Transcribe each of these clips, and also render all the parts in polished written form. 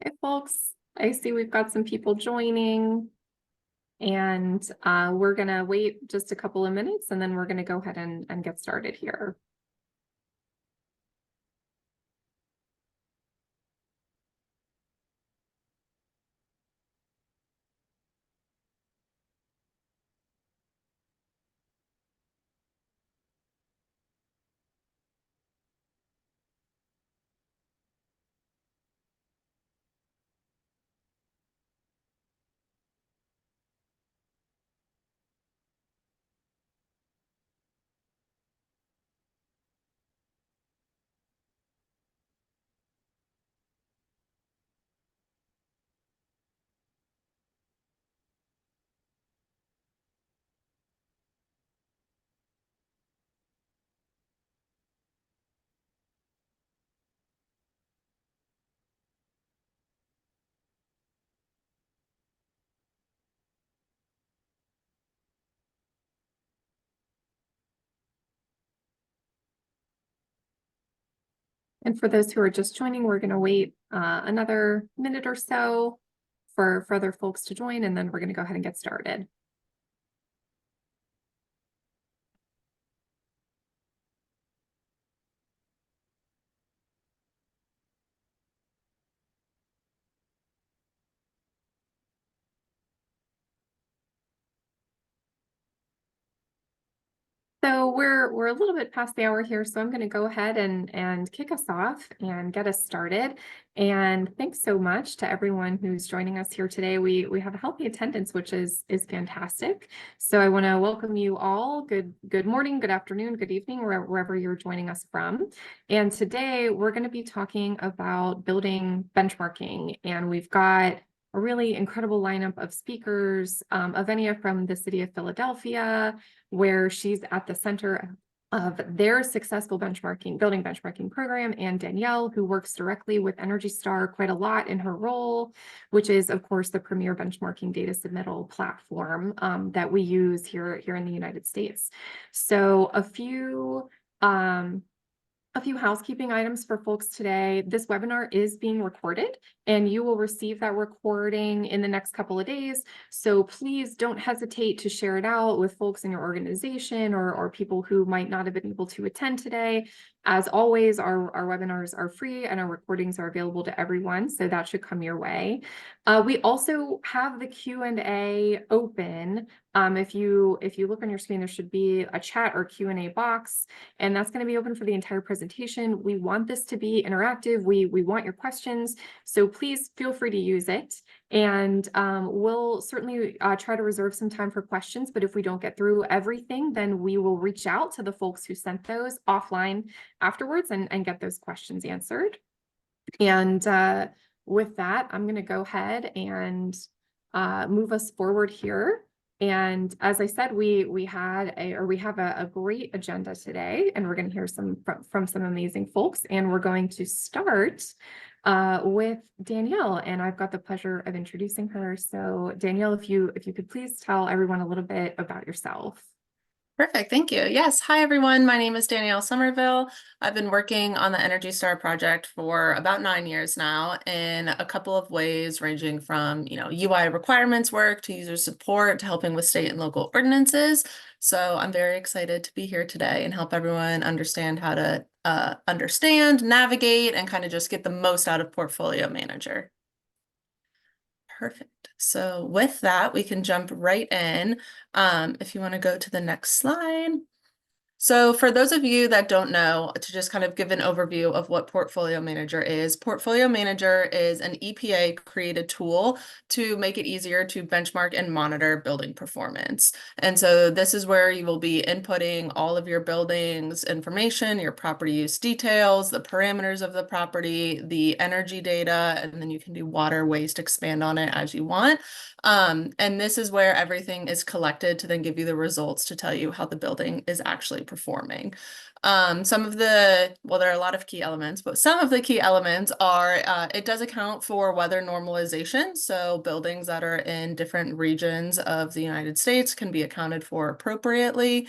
Hey folks, I see we've got some people joining and we're gonna wait just a couple of minutes and then we're gonna go ahead and get started here. And for those who are just joining, we're gonna wait another minute or so for other folks to join, and then we're gonna go ahead and get started. So we're a little bit past the hour here, so I'm going to go ahead and kick us off and get us started. And thanks so much to everyone who's joining us here today. We have a healthy attendance, which is fantastic. So I want to welcome you all. Good morning, good afternoon, good evening, wherever you're joining us from. And today we're going to be talking about building benchmarking, and we've got a really incredible lineup of speakers. Avenia from the city of Philadelphia, where she's at the center of their successful building benchmarking program, and Danielle, who works directly with Energy Star quite a lot in her role, which is, of course, the premier benchmarking data submittal platform that we use here in the United States. So a few housekeeping items for folks today. This webinar is being recorded and you will receive that recording in the next couple of days. So please don't hesitate to share it out with folks in your organization or people who might not have been able to attend today. As always, our webinars are free and our recordings are available to everyone, so that should come your way. We also have the Q&A open. If you look on your screen, there should be a chat or Q&A box, and that's going to be open for the entire presentation. We want this to be interactive. We want your questions, so please feel free to use it. And we'll certainly try to reserve some time for questions, but if we don't get through everything, then we will reach out to the folks who sent those offline afterwards and get those questions answered. And with that, I'm going to go ahead and move us forward here. And as I said, we have a great agenda today, and we're going to hear from some amazing folks. And we're going to start with Danielle, and I've got the pleasure of introducing her. So Danielle, if you could please tell everyone a little bit about yourself. Perfect. Thank you. Yes. Hi, everyone. My name is Danielle Somerville. I've been working on the Energy Star project for about 9 years now in a couple of ways, ranging from, UI requirements work to user support to helping with state and local ordinances. So I'm very excited to be here today and help everyone understand how to understand, navigate, and kind of just get the most out of Portfolio Manager. Perfect. So with that, we can jump right in. If you want to go to the next slide. So for those of you that don't know, to just kind of give an overview of what Portfolio Manager is an EPA created tool to make it easier to benchmark and monitor building performance. And so this is where you will be inputting all of your building's information, your property use details, the parameters of the property, the energy data, and then you can do water, waste, expand on it as you want. And this is where everything is collected to then give you the results to tell you how the building is actually performing. Some of the, well, there are a lot of key elements, but some of the key elements are it does account for weather normalization. So buildings that are in different regions of the United States can be accounted for appropriately.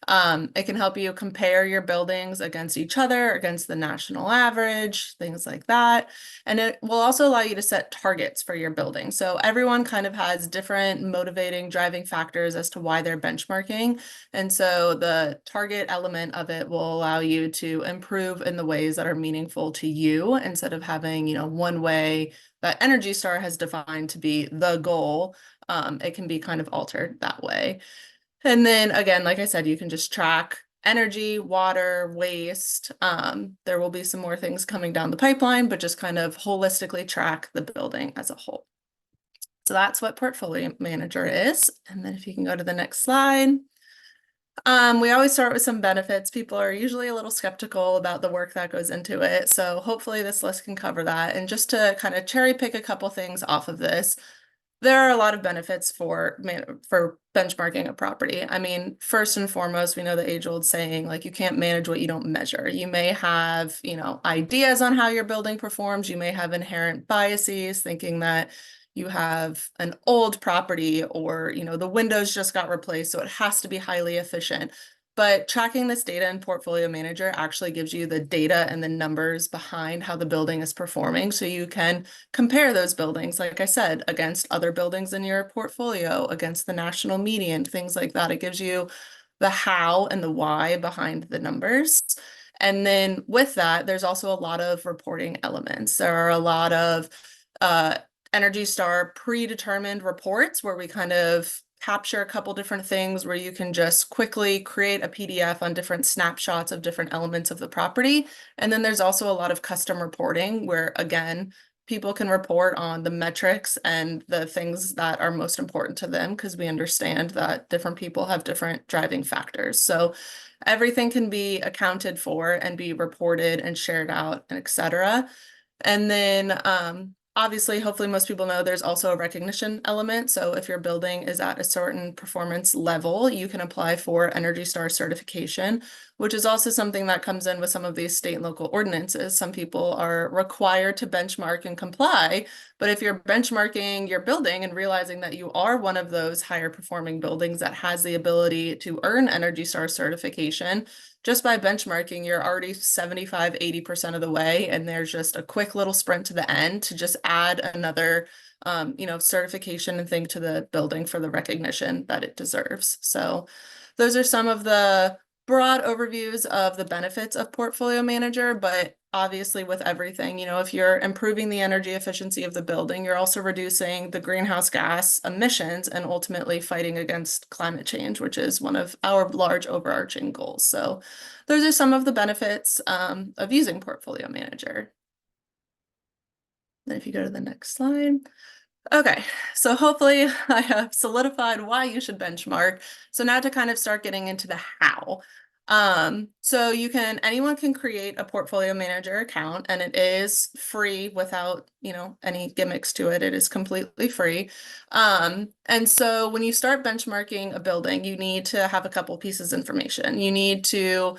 It can help you compare your buildings against each other, against the national average, things like that. And it will also allow you to set targets for your building. So everyone kind of has different motivating driving factors as to why they're benchmarking. And so the target element of it will allow you to improve in the ways that are meaningful to you instead of having, one way that Energy Star has defined to be the goal. It can be kind of altered that way. And then again, like I said, you can just track energy, water, waste. There will be some more things coming down the pipeline, but just kind of holistically track the building as a whole. So that's what Portfolio Manager is. And then if you can go to the next slide. We always start with some benefits. People are usually a little skeptical about the work that goes into it. So hopefully this list can cover that. And just to kind of cherry pick a couple things off of this, there are a lot of benefits for benchmarking a property. I mean, first and foremost, we know the age-old saying, like, you can't manage what you don't measure. You may have, ideas on how your building performs. You may have inherent biases, thinking that you have an old property or, the windows just got replaced, so it has to be highly efficient. But tracking this data in Portfolio Manager actually gives you the data and the numbers behind how the building is performing. So you can compare those buildings, like I said, against other buildings in your portfolio, against the national median, things like that. It gives you the how and the why behind the numbers. And then with that, there's also a lot of reporting elements. There are a lot of Energy Star predetermined reports where we kind of capture a couple different things where you can just quickly create a PDF on different snapshots of different elements of the property. And then there's also a lot of custom reporting where, again, people can report on the metrics and the things that are most important to them because we understand that different people have different driving factors. So everything can be accounted for and be reported and shared out, and et cetera. And then obviously, hopefully most people know there's also a recognition element. So if your building is at a certain performance level, you can apply for Energy Star certification, which is also something that comes in with some of these state and local ordinances. Some people are required to benchmark and comply, but if you're benchmarking your building and realizing that you are one of those higher performing buildings that has the ability to earn Energy Star certification, just by benchmarking, you're already 75, 80% of the way, and there's just a quick little sprint to the end to just add another, certification and thing to the building for the recognition that it deserves. So those are some of the broad overviews of the benefits of Portfolio Manager, but obviously with everything, if you're improving the energy efficiency of the building, you're also reducing the greenhouse gas emissions and ultimately fighting against climate change, which is one of our large overarching goals. So those are some of the benefits of using Portfolio Manager. Then if you go to the next slide. Okay, so hopefully I have solidified why you should benchmark. So now to kind of start getting into the how. So anyone can create a Portfolio Manager account, and it is free without, any gimmicks to it. It is completely free. And so when you start benchmarking a building, you need to have a couple pieces of information. You need to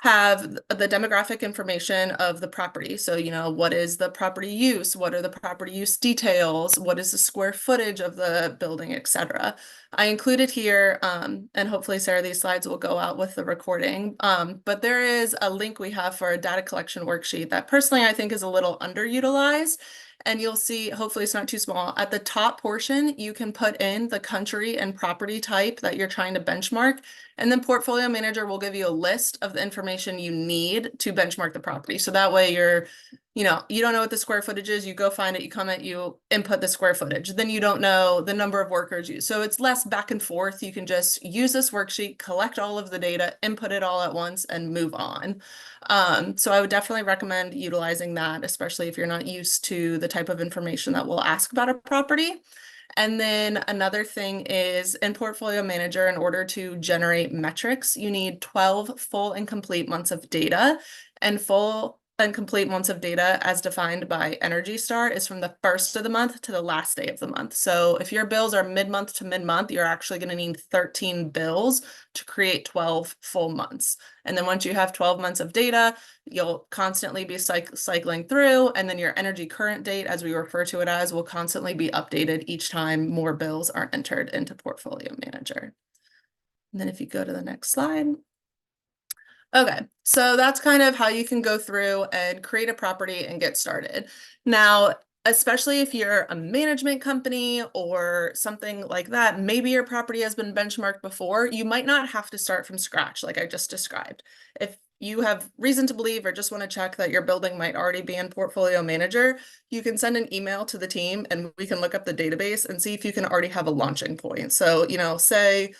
have the demographic information of the property. So, what is the property use? What are the property use details? What is the square footage of the building, et cetera? I included here, and hopefully, Sarah, these slides will go out with the recording. But there is a link we have for a data collection worksheet that personally I think is a little underutilized. And you'll see, hopefully it's not too small. At the top portion, you can put in the country and property type that you're trying to benchmark. And then Portfolio Manager will give you a list of the information you need to benchmark the property. So that way you don't know what the square footage is, you go find it, you comment, you input the square footage. Then you don't know the number of workers used. So it's less back and forth. You can just use this worksheet, collect all of the data, input it all at once, and move on. So I would definitely recommend utilizing that, especially if you're not used to the type of information that we'll ask about a property. And then another thing is in Portfolio Manager, in order to generate metrics, you need 12 full and complete months of data. And full and complete months of data as defined by Energy Star is from the first of the month to the last day of the month. So if your bills are mid-month to mid-month, you're actually going to need 13 bills to create 12 full months. And then once you have 12 months of data, you'll constantly be cycling through, and then your energy current date, as we refer to it as, will constantly be updated each time more bills are entered into Portfolio Manager. And then if you go to the next slide. Okay, so that's kind of how you can go through and create a property and get started. Now, especially if you're a management company or something like that, maybe your property has been benchmarked before, you might not have to start from scratch like I just described. If you have reason to believe or just want to check that your building might already be in Portfolio Manager, you can send an email to the team and we can look up the database and see if you can already have a launching point. So, say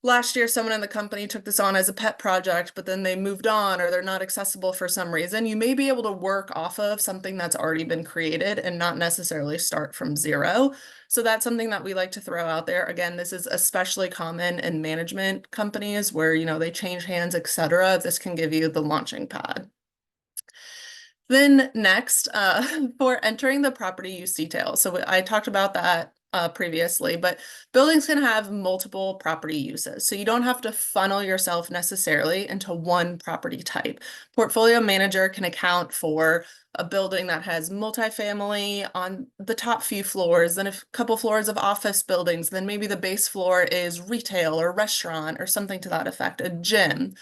last year someone in the company took this on as a pet project, but then they moved on or they're not accessible for some reason, you may be able to work off of something that's already been created and not necessarily start from zero. So that's something that we like to throw out there. Again, this is especially common in management companies where, they change hands, etc. This can give you the launching pad. Then next, for entering the property use details. So I talked about that previously, but buildings can have multiple property uses. So you don't have to funnel yourself necessarily into one property type. Portfolio Manager can account for a building that has multifamily on the top few floors, then a couple floors of office buildings, then maybe the base floor is retail or restaurant or something to that effect, a gym.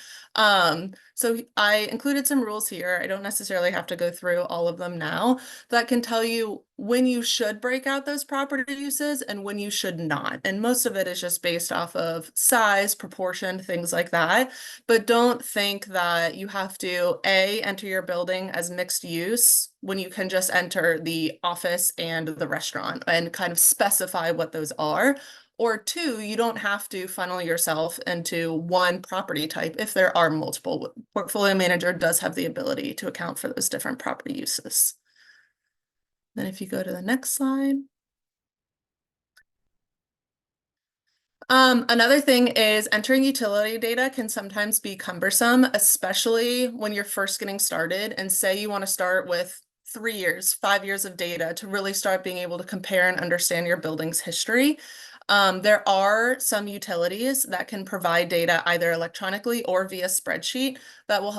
So I included some rules here. I don't necessarily have to go through all of them now, that can tell you when you should break out those property uses and when you should not. And most of it is just based off of size, proportion, things like that. But don't think that you have to enter your building as mixed use when you can just enter the office and the restaurant and kind of specify what those are. Or two, you don't have to funnel yourself into one property type if there are multiple. Portfolio Manager does have the ability to account for those different property uses. Then if you go to the next slide. Another thing is entering utility data can sometimes be cumbersome, especially when you're first getting started and say you want to start with 3 years, 5 years of data to really start being able to compare and understand your building's history. There are some utilities that can provide data either electronically or via spreadsheet that will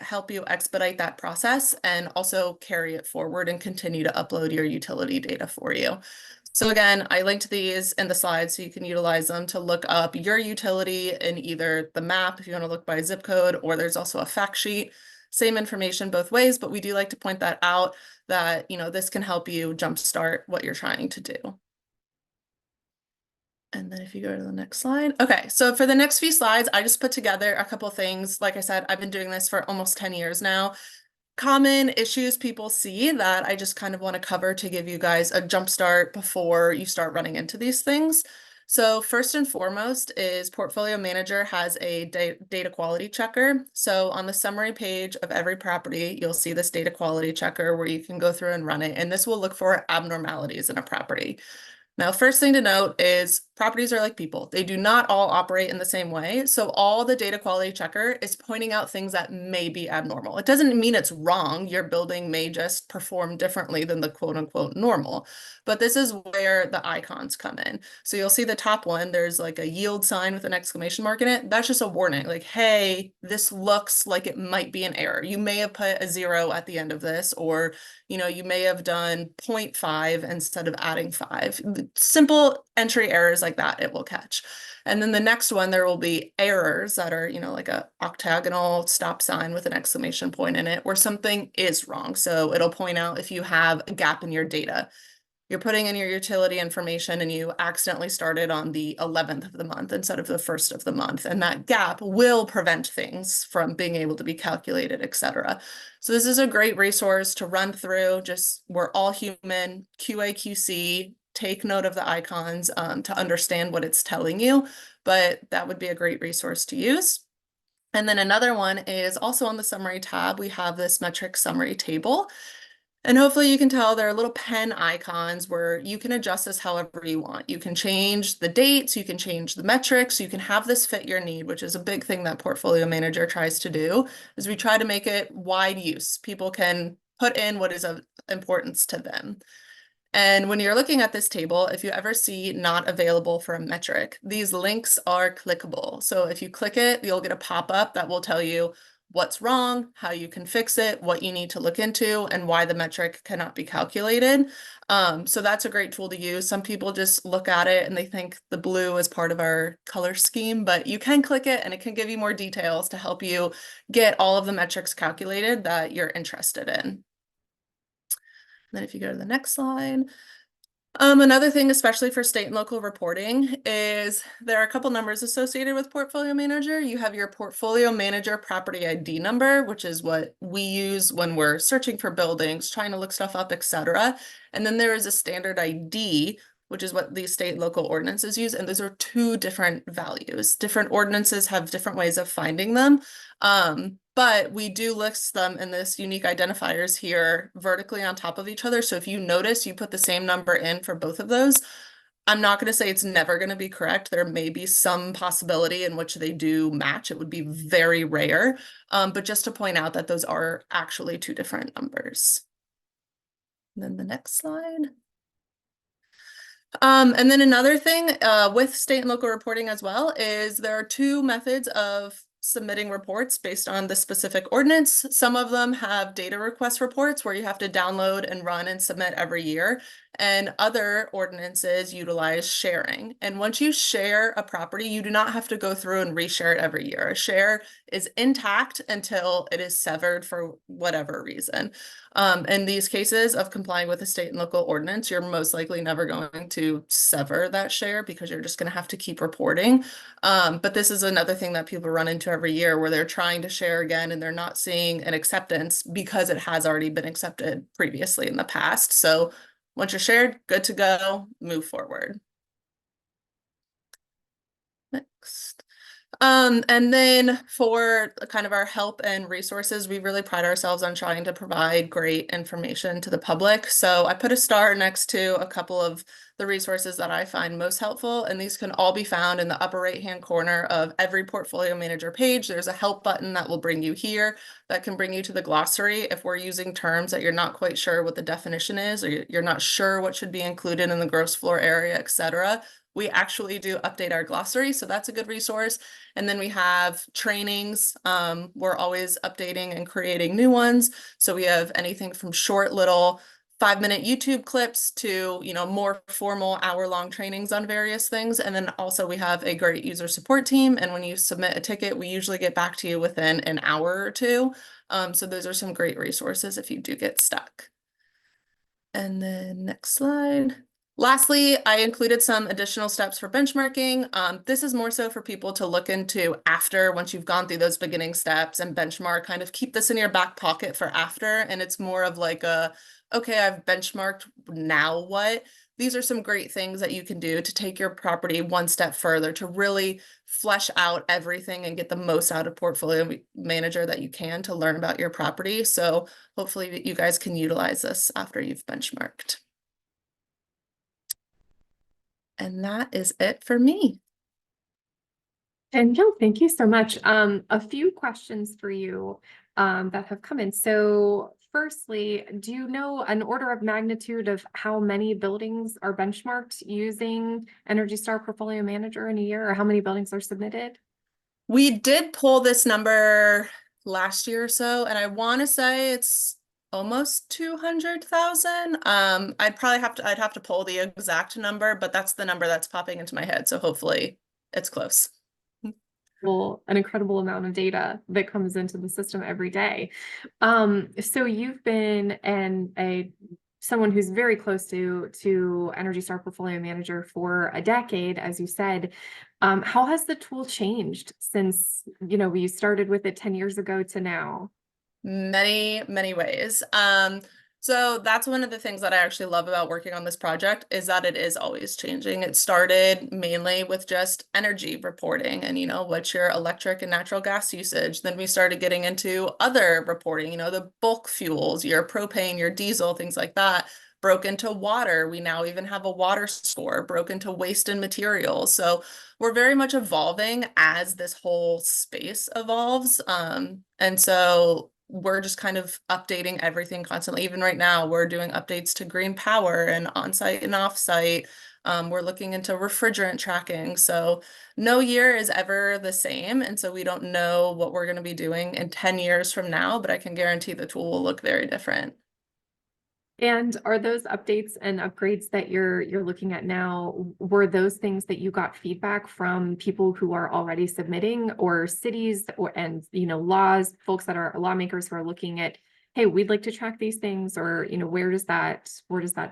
help you expedite that process and also carry it forward and continue to upload your utility data for you. So again, I linked these in the slides so you can utilize them to look up your utility in either the map if you want to look by zip code, or there's also a fact sheet. Same information both ways, but we do like to point that out that, this can help you jumpstart what you're trying to do. And then if you go to the next slide. Okay, so for the next few slides, I just put together a couple things. Like I said, I've been doing this for almost 10 years now. Common issues people see that I just kind of want to cover to give you guys a jump start before you start running into these things. So first and foremost is Portfolio Manager has a data quality checker. So on the summary page of every property, you'll see this data quality checker where you can go through and run it. And this will look for abnormalities in a property. Now, first thing to note is properties are like people. They do not all operate in the same way. So all the data quality checker is pointing out things that may be abnormal. It doesn't mean it's wrong. Your building may just perform differently than the quote unquote normal. But this is where the icons come in. So you'll see the top one, there's like a yield sign with an exclamation mark in it. That's just a warning, like, hey, this looks like it might be an error. You may have put a 0 at the end of this, or you may have done 0.5 instead of adding 5. Simple entry errors like that, it will catch. And then the next one, there will be errors that are, like a octagonal stop sign with an exclamation point in it, where something is wrong. So it'll point out if you have a gap in your data. You're putting in your utility information and you accidentally started on the 11th of the month instead of the 1st of the month. And that gap will prevent things from being able to be calculated, etc. So this is a great resource to run through. Just, we're all human, QA, QC, take note of the icons to understand what it's telling you, but that would be a great resource to use. And then another one is also on the summary tab, we have this metric summary table. And hopefully you can tell there are little pen icons where you can adjust this however you want. You can change the dates, you can change the metrics, you can have this fit your need, which is a big thing that Portfolio Manager tries to do, is we try to make it wide use. People can put in what is of importance to them. And when you're looking at this table, if you ever see not available for a metric, these links are clickable. So if you click it, you'll get a pop-up that will tell you what's wrong, how you can fix it, what you need to look into, and why the metric cannot be calculated. So that's a great tool to use. Some people just look at it and they think the blue is part of our color scheme, but you can click it and it can give you more details to help you get all of the metrics calculated that you're interested in. Then if you go to the next slide. Another thing, especially for state and local reporting, is there are a couple numbers associated with Portfolio Manager. You have your Portfolio Manager property ID number, which is what we use when we're searching for buildings, trying to look stuff up, etc. And then there is a standard ID, which is what these state and local ordinances use. And those are two different values. Different ordinances have different ways of finding them. But we do list them in this unique identifiers here vertically on top of each other. So if you notice, you put the same number in for both of those. I'm not going to say it's never going to be correct. There may be some possibility in which they do match. It would be very rare. But just to point out that those are actually two different numbers. And then the next slide. And then another thing with state and local reporting as well is there are two methods of submitting reports based on the specific ordinance. Some of them have data request reports where you have to download and run and submit every year. And other ordinances utilize sharing. And once you share a property, you do not have to go through and reshare it every year. A share is intact until it is severed for whatever reason. In these cases of complying with a state and local ordinance, you're most likely never going to sever that share because you're just going to have to keep reporting. But this is another thing that people run into every year where they're trying to share again and they're not seeing an acceptance because it has already been accepted previously in the past. So once you're shared, good to go, move forward. Next. And then for kind of our help and resources, we really pride ourselves on trying to provide great information to the public. So I put a star next to a couple of the resources that I find most helpful, and these can all be found in the upper right-hand corner of every Portfolio Manager page. There's a help button that will bring you here that can bring you to the glossary if we're using terms that you're not quite sure what the definition is, or you're not sure what should be included in the gross floor area, etc. We actually do update our glossary, so that's a good resource. And then we have trainings. We're always updating and creating new ones. So we have anything from short little 5-minute YouTube clips to, more formal hour-long trainings on various things. And then also we have a great user support team. And when you submit a ticket, we usually get back to you within an hour or two. So those are some great resources if you do get stuck. And then next slide. Lastly, I included some additional steps for benchmarking. This is more so for people to look into after, once you've gone through those beginning steps and benchmark, kind of keep this in your back pocket for after. And it's more of like okay, I've benchmarked, now what? These are some great things that you can do to take your property one step further, to really flesh out everything and get the most out of Portfolio Manager that you can to learn about your property. So hopefully you guys can utilize this after you've benchmarked. And that is it for me. And Jill, thank you so much. A few questions for you that have come in. So firstly, do you know an order of magnitude of how many buildings are benchmarked using Energy Star Portfolio Manager in a year, or how many buildings are submitted? We did pull this number last year or so, and I want to say it's almost 200,000. I'd have to pull the exact number, but that's the number that's popping into my head. So hopefully it's close. Well, an incredible amount of data that comes into the system every day. So you've been someone who's very close to Energy Star Portfolio Manager for a decade, as you said. How has the tool changed since we started with it 10 years ago to now? Many ways. So that's one of the things that I actually love about working on this project is that it is always changing. It started mainly with just energy reporting and, what's your electric and natural gas usage. Then we started getting into other reporting, the bulk fuels, your propane, your diesel, things like that. Broke into water. We now even have a water score, broke into waste and materials. So we're very much evolving as this whole space evolves. And so we're just kind of updating everything constantly. Even right now, we're doing updates to green power and on-site and off-site. We're looking into refrigerant tracking. So no year is ever the same. And so we don't know what we're going to be doing in 10 years from now, but I can guarantee the tool will look very different. And are those updates and upgrades that you're looking at now, were those things that you got feedback from people who are already submitting, or cities or and laws, folks that are lawmakers who are looking at, hey, we'd like to track these things, or where does that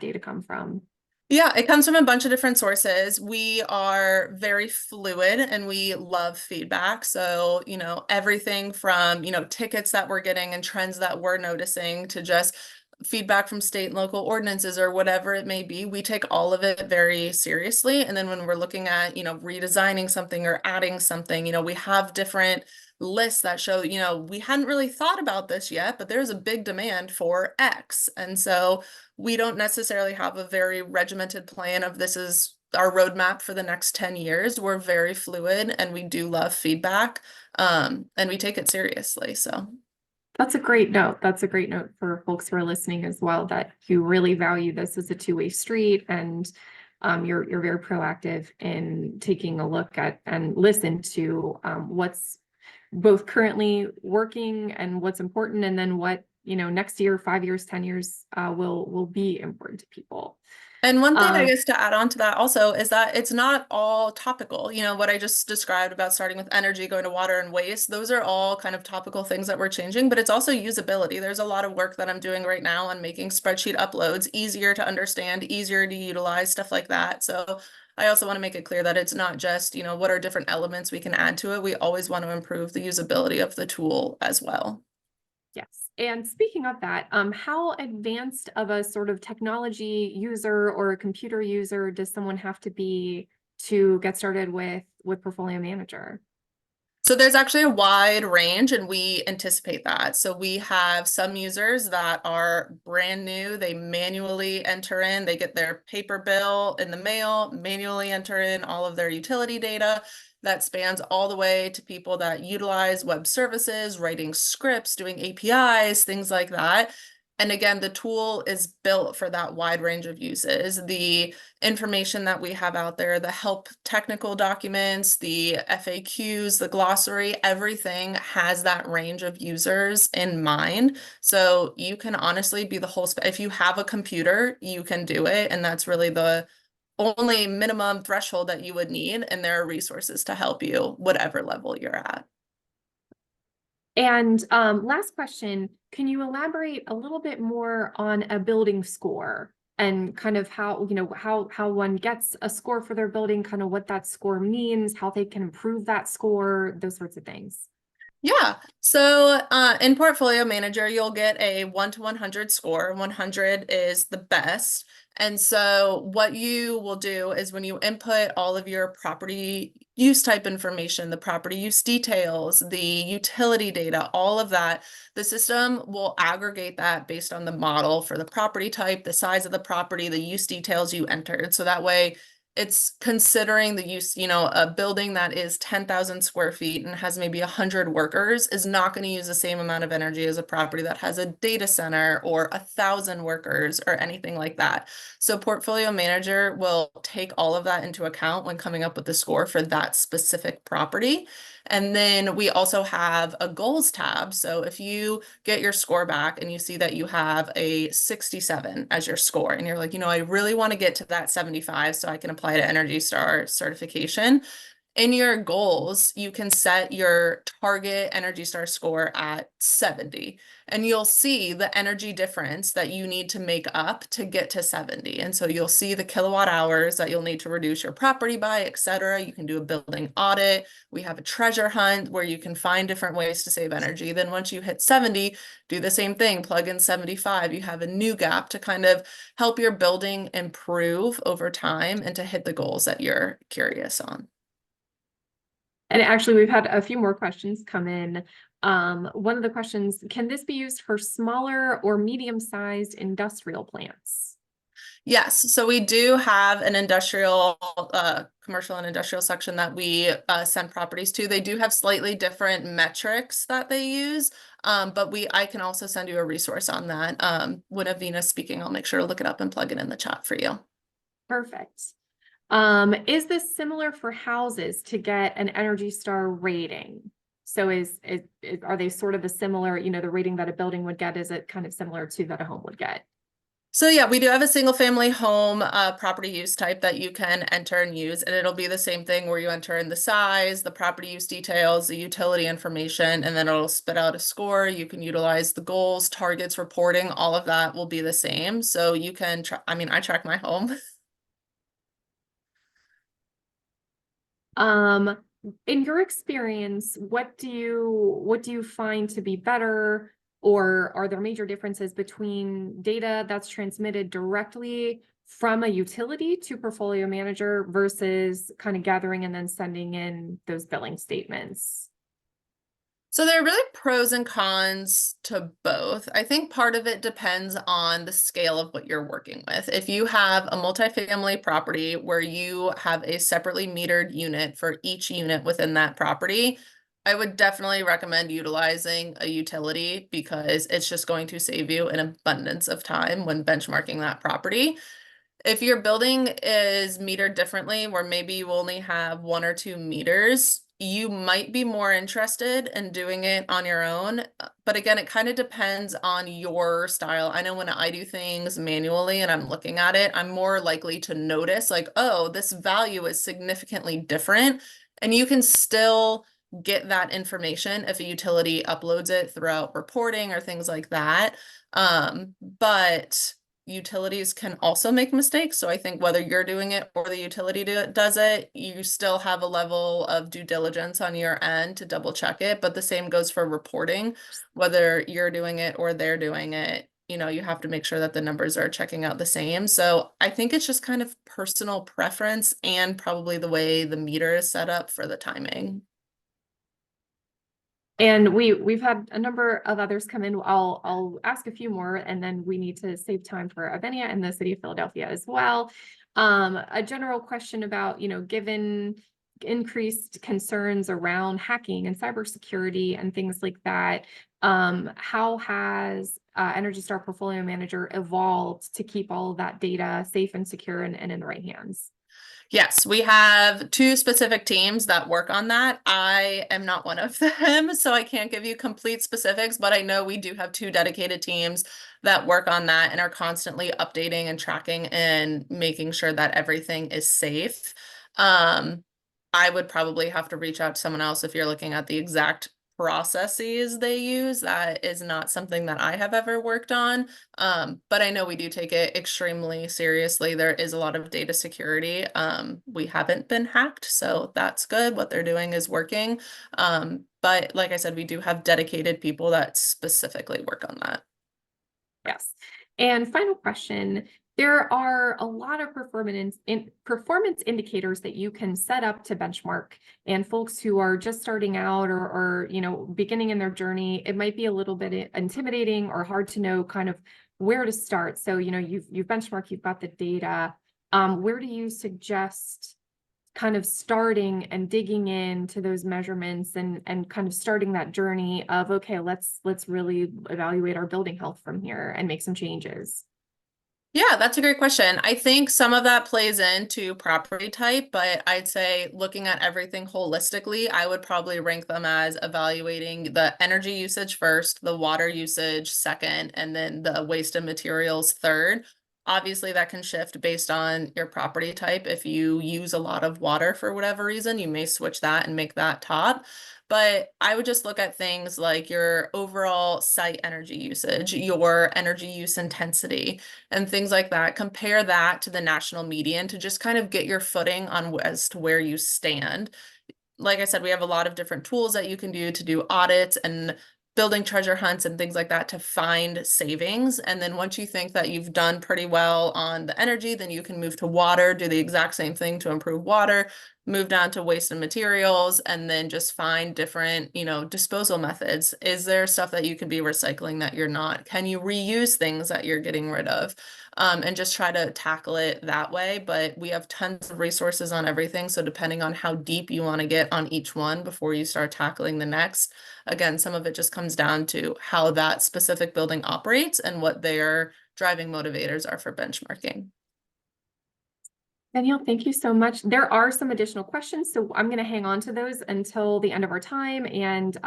data come from? Yeah, it comes from a bunch of different sources. We are very fluid and we love feedback. So, everything from, tickets that we're getting and trends that we're noticing to just feedback from state and local ordinances or whatever it may be. We take all of it very seriously. And then when we're looking at, redesigning something or adding something, we have different lists that show, we hadn't really thought about this yet, but there's a big demand for X. And so we don't necessarily have a very regimented plan of this is our roadmap for the next 10 years. We're very fluid and we do love feedback. And we take it seriously. So That's a great note. That's a great note for folks who are listening as well, that you really value this as a two-way street, and you're very proactive in taking a look at and listen to what's both currently working and what's important, and then what next year, 5 years, 10 years will be important to people. and one thing I Um, guess to add on to that also is that it's not all topical. What I just described about starting with energy, going to water and waste, those are all kind of topical things that we're changing, but it's also usability. There's a lot of work that I'm doing right now on making spreadsheet uploads easier to understand, easier to utilize, stuff like that. So I also want to make it clear that it's not just, what are different elements we can add to it. We always want to improve the usability of the tool as well. Yes. And speaking of that, how advanced of a sort of technology user or a computer user does someone have to be to get started with Portfolio Manager? So there's actually a wide range and we anticipate that. So we have some users that are brand new. They manually enter in, they get their paper bill in the mail, manually enter in all of their utility data. That spans all the way to people that utilize web services, writing scripts, doing APIs, things like that. And again, the tool is built for that wide range of uses. The information that we have out there, the help technical documents, the FAQs, the glossary, everything has that range of users in mind. So you can honestly be the whole, if you have a computer, you can do it. And that's really the only minimum threshold that you would need. And there are resources to help you, whatever level you're at. And last question, can you elaborate a little bit more on a building score and kind of how one gets a score for their building, kind of what that score means, how they can improve that score, those sorts of things? Yeah. So in Portfolio Manager, you'll get a 1 to 100 score. 100 is the best. And so what you will do is when you input all of your property use type information, the property use details, the utility data, all of that, the system will aggregate that based on the model for the property type, the size of the property, the use details you entered. So that way it's considering the use, a building that is 10,000 square feet and has maybe 100 workers is not going to use the same amount of energy as a property that has a data center or 1,000 workers or anything like that. So Portfolio Manager will take all of that into account when coming up with the score for that specific property. And then we also have a goals tab. So if you get your score back and you see that you have a 67 as your score, and you're like, I really want to get to that 75 so I can apply to Energy Star certification. In your goals, you can set your target Energy Star score at 70, and you'll see the energy difference that you need to make up to get to 70. And so you'll see the kilowatt hours that you'll need to reduce your property by, etc. You can do a building audit. We have a treasure hunt where you can find different ways to save energy. Then once you hit 70, do the same thing, plug in 75. You have a new gap to kind of help your building improve over time and to hit the goals that you're curious on. And actually, we've had a few more questions come in. One of the questions, can this be used for smaller or medium-sized industrial plants? Yes, so we do have an industrial, commercial and industrial section that we send properties to. They do have slightly different metrics that they use, but I can also send you a resource on that. When Avina's speaking, I'll make sure to look it up and plug it in the chat for you. Perfect. Is this similar for houses to get an Energy Star rating? So are they sort of a similar, the rating that a building would get, is it kind of similar to that a home would get? So yeah, we do have a single family home property use type that you can enter and use, and it'll be the same thing where you enter in the size, the property use details, the utility information, and then it'll spit out a score. You can utilize the goals, targets, reporting, all of that will be the same. So you can I track my home. In your experience, what do you find to be better, or are there major differences between data that's transmitted directly from a utility to portfolio manager versus kind of gathering and then sending in those billing statements? So there are really pros and cons to both. I think part of it depends on the scale of what you're working with. If you have a multifamily property where you have a separately metered unit for each unit within that property, I would definitely recommend utilizing a utility because it's just going to save you an abundance of time when benchmarking that property. If your building is metered differently, where maybe you only have 1 or 2 meters, you might be more interested in doing it on your own. But again, it kind of depends on your style. I know when I do things manually and I'm looking at it, I'm more likely to notice like, oh, this value is significantly different. And you can still get that information if a utility uploads it throughout reporting or things like that. But utilities can also make mistakes. So I think whether you're doing it or the utility does it, you still have a level of due diligence on your end to double check it. But the same goes for reporting, whether you're doing it or they're doing it. You have to make sure that the numbers are checking out the same. So I think it's just kind of personal preference and probably the way the meter is set up for the timing. And we've had a number of others come in. I'll ask a few more, and then we need to save time for Avenia and the city of Philadelphia as well. A general question about, given increased concerns around hacking and cybersecurity and things like that, how has Energy Star Portfolio Manager evolved to keep all of that data safe and secure and in the right hands? Yes, we have 2 specific teams that work on that. I am not one of them, so I can't give you complete specifics, but I know we do have 2 dedicated teams that work on that and are constantly updating and tracking and making sure that everything is safe. I would probably have to reach out to someone else if you're looking at the exact processes they use. That is not something that I have ever worked on. But I know we do take it extremely seriously. There is a lot of data security. We haven't been hacked, so that's good. What they're doing is working. But like I said, we do have dedicated people that specifically work on that. Yes. And final question, there are a lot of performance indicators that you can set up to benchmark, and folks who are just starting out or beginning in their journey, it might be a little bit intimidating or hard to know kind of where to start. So, you've benchmarked, you've got the data. Where do you suggest kind of starting and digging into those measurements and kind of starting that journey of, okay, let's really evaluate our building health from here and make some changes? Yeah, that's a great question. I think some of that plays into property type, but I'd say looking at everything holistically, I would probably rank them as evaluating the energy usage first, the water usage second, and then the waste and materials third. Obviously, that can shift based on your property type. If you use a lot of water for whatever reason, you may switch that and make that top. But I would just look at things like your overall site energy usage, your energy use intensity, and things like that. Compare that to the national median to just kind of get your footing on as to where you stand. Like I said, we have a lot of different tools that you can do to do audits and building treasure hunts and things like that to find savings. And then once you think that you've done pretty well on the energy, then you can move to water, do the exact same thing to improve water, move down to waste and materials, and then just find different, disposal methods. Is there stuff that you could be recycling that you're not? Can you reuse things that you're getting rid of? And just try to tackle it that way. But we have tons of resources on everything. So depending on how deep you want to get on each one before you start tackling the next, again, some of it just comes down to how that specific building operates and what their driving motivators are for benchmarking. Danielle, thank you so much. There are some additional questions, so I'm going to hang on to those until the end of our time. And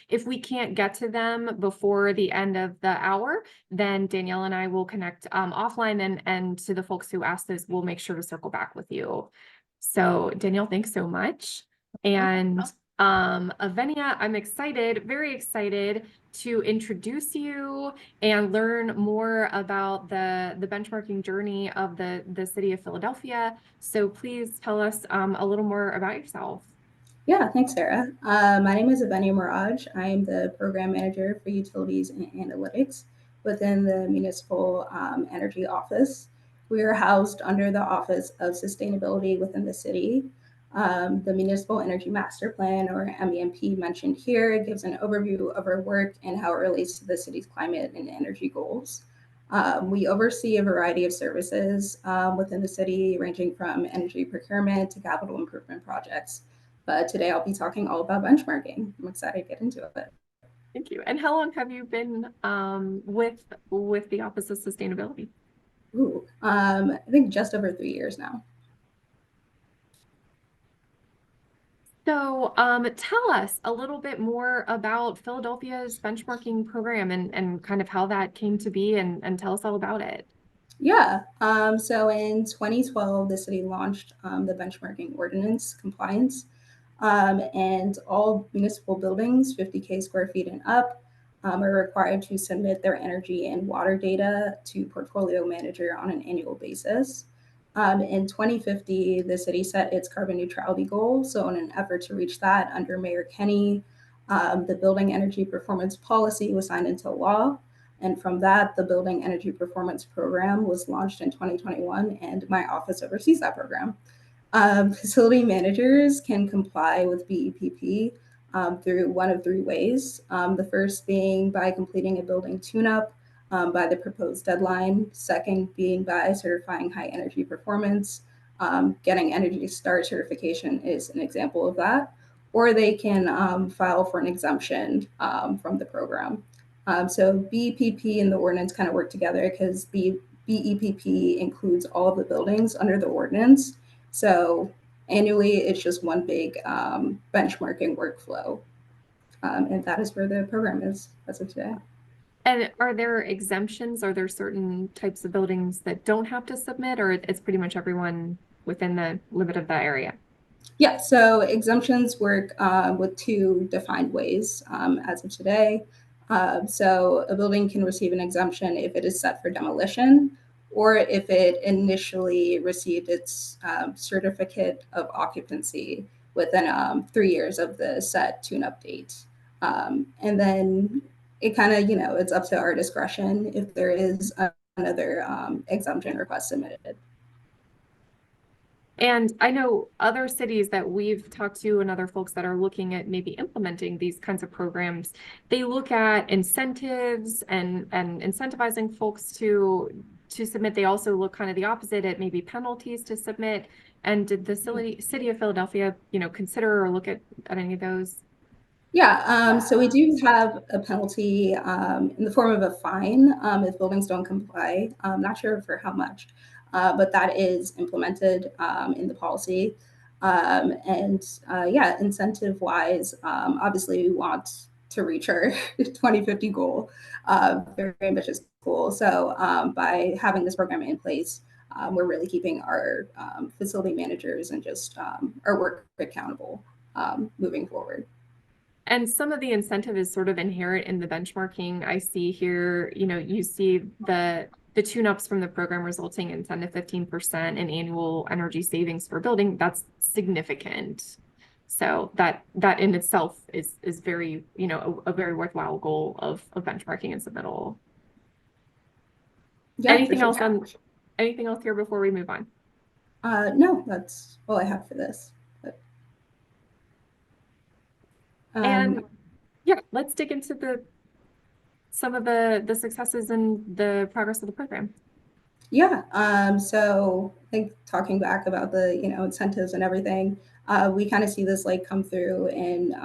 if we can't get to them before the end of the hour, then Danielle and I will connect offline, and to the folks who asked those, we'll make sure to circle back with you. So Danielle, thanks so much. And Avenia, I'm excited, very excited to introduce you and learn more about the benchmarking journey of the city of Philadelphia. So please tell us a little more about yourself. Yeah, thanks, Sarah. My name is Avenia Miraj. I am the program manager for utilities and analytics within the municipal energy office. We are housed under the Office of Sustainability within the city. The Municipal Energy Master Plan, or MEMP, mentioned here gives an overview of our work and how it relates to the city's climate and energy goals. We oversee a variety of services within the city, ranging from energy procurement to capital improvement projects. But today I'll be talking all about benchmarking. I'm excited to get into it. Thank you. And how long have you been with the Office of Sustainability? I think just over 3 years now. So tell us a little bit more about Philadelphia's benchmarking program and kind of how that came to be, and tell us all about it. Yeah. So in 2012, the city launched the benchmarking ordinance compliance, and all municipal buildings, 50K square feet and up, are required to submit their energy and water data to portfolio manager on an annual basis. In 2050, the city set its carbon neutrality goal. So, in an effort to reach that, under Mayor Kenny, the building energy performance policy was signed into law. And from that, the Building Energy Performance Program was launched in 2021, and my office oversees that program. Facility managers can comply with BEPP through one of three ways. The first being by completing a building tune-up by the proposed deadline. Second being by certifying high energy performance. Getting Energy Star certification is an example of that. Or they can file for an exemption from the program. So BEPP and the ordinance kind of work together because BEPP includes all of the buildings under the ordinance. So annually, it's just one big benchmarking workflow. And that is where the program is as of today. And are there exemptions? Are there certain types of buildings that don't have to submit, or it's pretty much everyone within the limit of that area? Yeah, so exemptions work with two defined ways as of today. So a building can receive an exemption if it is set for demolition or if it initially received its certificate of occupancy within 3 years of the set tune-up date. And then it kind of, it's up to our discretion if there is another exemption request submitted. And I know other cities that we've talked to and other folks that are looking at maybe implementing these kinds of programs, they look at incentives and incentivizing folks to submit. They also look kind of the opposite at maybe penalties to submit. And did the city of Philadelphia, consider or look at any of those? Yeah, so we do have a penalty in the form of a fine if buildings don't comply. I'm not sure for how much, but that is implemented in the policy. Yeah, incentive wise, obviously we want to reach our 2050 goal, very ambitious school. So by having this program in place, we're really keeping our facility managers and just our work accountable moving forward. And some of the incentive is sort of inherent in the benchmarking. I see here, you see the tune-ups from the program resulting in 10 to 15% in annual energy savings for building. That's significant. So that in itself is very, a very worthwhile goal of benchmarking and submittal. Yeah, Anything sure. else anything else here before we move on? No, that's all I have for this. But, And yeah, let's dig into some of the successes and the progress of the program. Yeah. So I think talking back about the incentives and everything, we kind of see this like come through in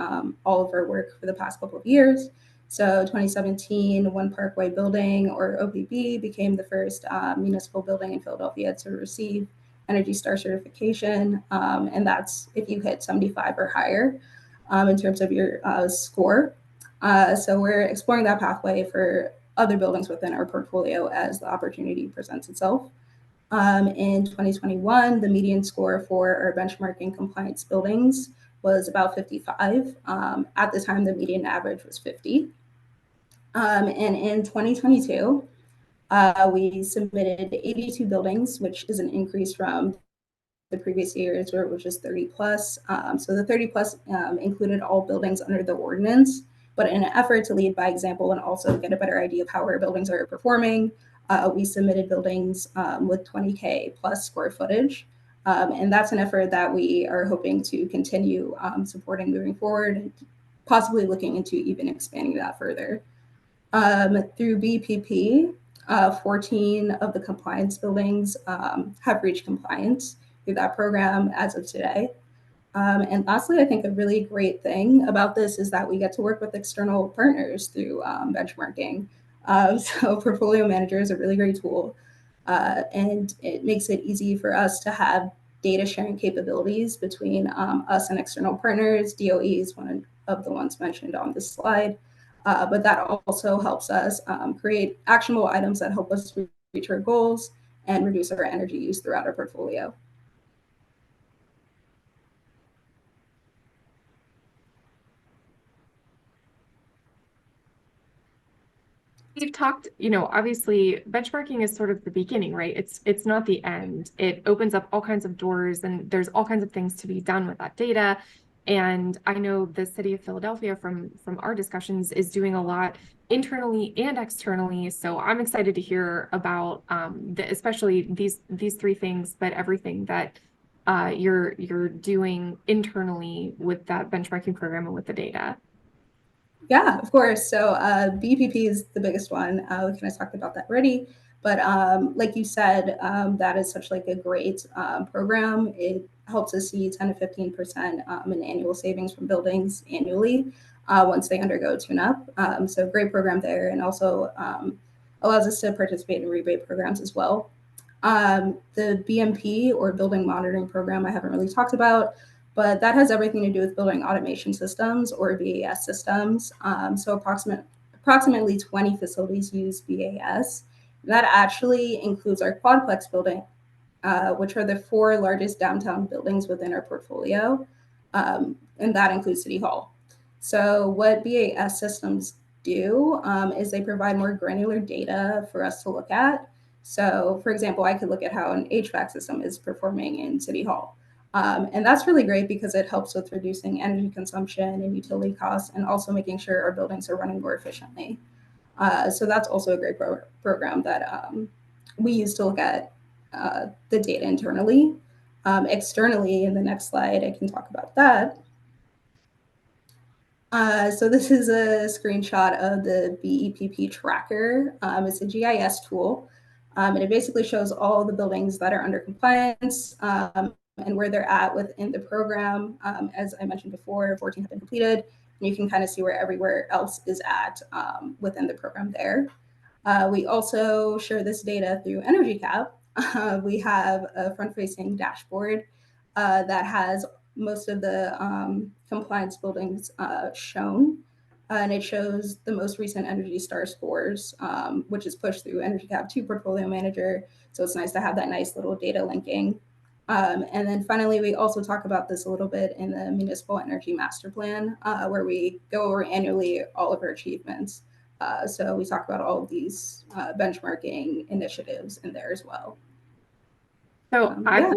all of our work for the past couple of years. So 2017, One Parkway Building, or OPB, became the first municipal building in Philadelphia to receive Energy Star certification, and that's if you hit 75 or higher in terms of your score. So we're exploring that pathway for other buildings within our portfolio as the opportunity presents itself. In 2021, the median score for our benchmarking compliance buildings was about 55. At the time, the median average was 50. And in 2022, we submitted 82 buildings, which is an increase from the previous years where it was just 30 plus. So the 30 plus included all buildings under the ordinance, but in an effort to lead by example and also get a better idea of how our buildings are performing, we submitted buildings with 20K plus square footage. And that's an effort that we are hoping to continue supporting moving forward, possibly looking into even expanding that further. Through BPP, 14 of the compliance buildings have reached compliance through that program as of today. And lastly, I think a really great thing about this is that we get to work with external partners through benchmarking. So portfolio manager is a really great tool, and it makes it easy for us to have data sharing capabilities between us and external partners. DOE is one of the ones mentioned on this slide. But that also helps us create actionable items that help us reach our goals and reduce our energy use throughout our portfolio. You've talked, obviously benchmarking is sort of the beginning, right? It's not the end. It opens up all kinds of doors and there's all kinds of things to be done with that data. And I know the city of Philadelphia from our discussions is doing a lot internally and externally. So I'm excited to hear about especially these three things, but everything that you're doing internally with that benchmarking program and with the data. Yeah, of course. So BPP is the biggest one. We kind of talked about that already. But like you said, that is such like a great program. It helps us see 10 to 15% in annual savings from buildings annually once they undergo tune-up. So great program there, and also allows us to participate in rebate programs as well. The BMP, or Building Monitoring Program, I haven't really talked about, but that has everything to do with building automation systems, or BAS systems. So approximately 20 facilities use BAS. That actually includes our quadplex building, which are the 4 largest downtown buildings within our portfolio, and that includes City Hall. So what BAS systems do is they provide more granular data for us to look at. So for example, I could look at how an HVAC system is performing in City Hall. And that's really great because it helps with reducing energy consumption and utility costs, and also making sure our buildings are running more efficiently. So that's also a great program that we use to look at the data internally. Externally, in the next slide, I can talk about that. So this is a screenshot of the BEPP tracker. It's a GIS tool, and it basically shows all the buildings that are under compliance and where they're at within the program. As I mentioned before, 14 have been completed, and you can kind of see where everywhere else is at within the program there. We also share this data through Energy Cap. We have a front-facing dashboard that has most of the compliance buildings shown. and it shows the most recent Energy Star scores, which is pushed through Energy Cap to Portfolio Manager. So it's nice to have that nice little data linking. And then finally, we also talk about this a little bit in the Municipal Energy Master Plan, where we go over annually all of our achievements. So we talk about all of these benchmarking initiatives in there as well. So Yeah.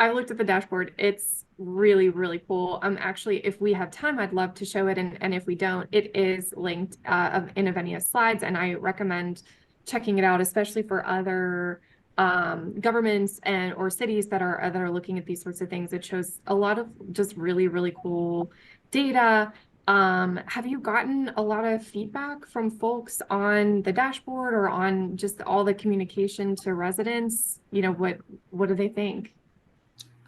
I've looked at the dashboard. It's really, really cool. Actually, if we have time, I'd love to show it. And if we don't, it is linked in Avenia's slides. And I recommend checking it out, especially for other governments and or cities that are looking at these sorts of things. It shows a lot of just really, really cool data. Have you gotten a lot of feedback from folks on the dashboard or on just all the communication to residents? You know, what do they think?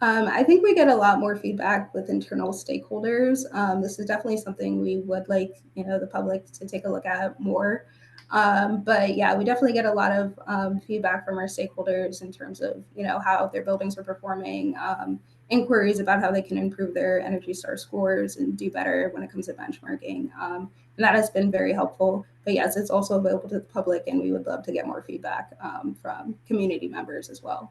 I think we get a lot more feedback with internal stakeholders. This is definitely something we would like, the public to take a look at more. But yeah, we definitely get a lot of feedback from our stakeholders in terms of, how their buildings are performing, inquiries about how they can improve their Energy Star scores and do better when it comes to benchmarking. And that has been very helpful. But yes, it's also available to the public, and we would love to get more feedback from community members as well.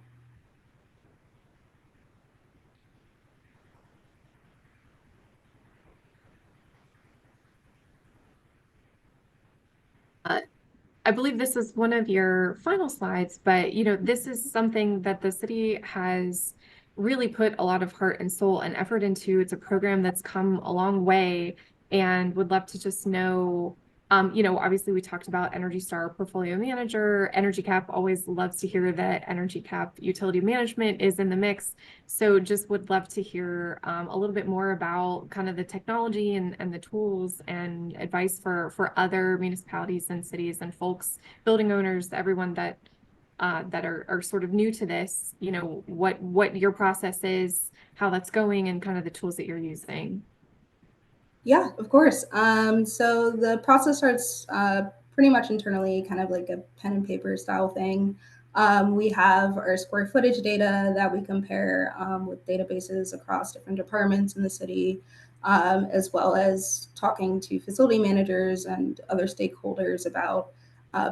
I believe this is one of your final slides, but this is something that the city has really put a lot of heart and soul and effort into. It's a program that's come a long way and would love to just know, obviously we talked about Energy Star Portfolio Manager. Energy Cap always loves to hear that Energy Cap utility management is in the mix. So just would love to hear a little bit more about kind of the technology and the tools and advice for other municipalities and cities and folks, building owners, everyone that are sort of new to this, what your process is, how that's going, and kind of the tools that you're using. Yeah, of course. So the process starts pretty much internally, kind of like a pen and paper style thing. We have our square footage data that we compare with databases across different departments in the city, as well as talking to facility managers and other stakeholders about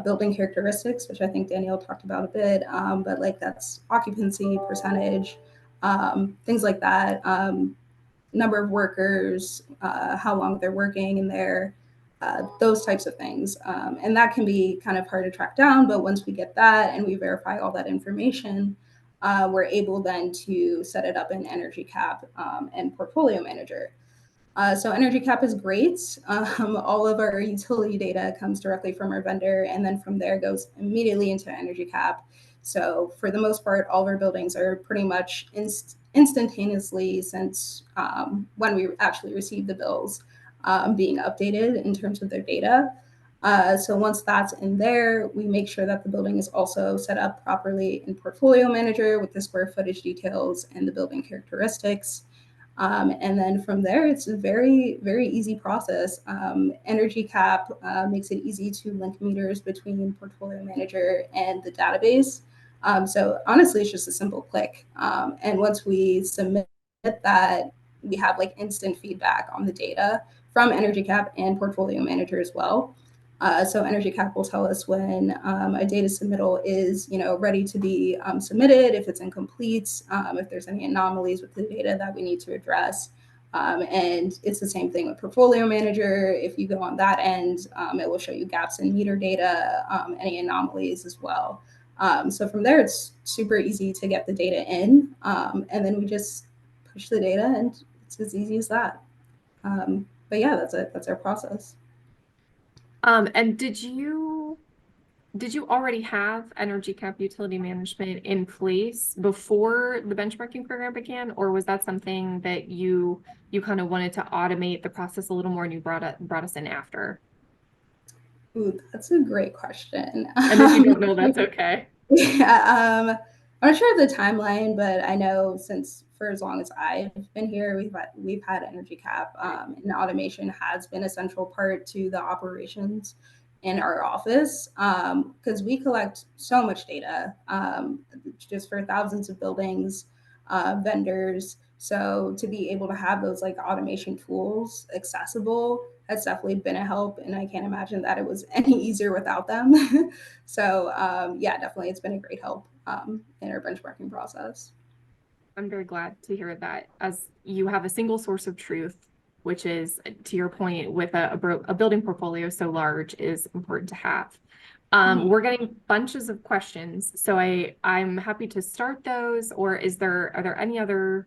building characteristics, which I think Danielle talked about a bit, but like that's occupancy percentage, things like that. Number of workers, how long they're working in there, those types of things. And that can be kind of hard to track down, but once we get that and we verify all that information, we're able then to set it up in Energy Cap and Portfolio Manager. So Energy Cap is great. All of our utility data comes directly from our vendor, and then from there goes immediately into Energy Cap. So for the most part, all of our buildings are pretty much instantaneously since when we actually receive the bills being updated in terms of their data. So once that's in there, we make sure that the building is also set up properly in Portfolio Manager with the square footage details and the building characteristics. And then from there, it's a very, very easy process. Energy Cap makes it easy to link meters between Portfolio Manager and the database. So honestly, it's just a simple click. And once we submit that, we have like instant feedback on the data from Energy Cap and Portfolio Manager as well. So Energy Cap will tell us when a data submittal is, ready to be submitted, if it's incomplete, if there's any anomalies with the data that we need to address. And it's the same thing with Portfolio Manager. If you go on that end, it will show you gaps in meter data, any anomalies as well. So from there, it's super easy to get the data in, and then we just push the data, and it's as easy as that. But yeah, that's it. That's our process. And did you already have Energy Cap utility management in place before the benchmarking program began, or was that something that you kind of wanted to automate the process a little more and you brought us in after? Ooh, that's a great question. And if you don't know, that's okay. Yeah, I'm not sure of the timeline, but I know since for as long as I've been here, we've had Energy Cap, and automation has been a central part to the operations in our office because we collect so much data just for thousands of buildings, vendors, So to be able to have those like automation tools accessible has definitely been a help, and I can't imagine that it was any easier without them. So yeah, definitely, it's been a great help in our benchmarking process. I'm very glad to hear that, as you have a single source of truth, which is, to your point, with a building portfolio so large, is important to have. Mhm. We're getting bunches of questions, so I'm happy to start those. Or are there any other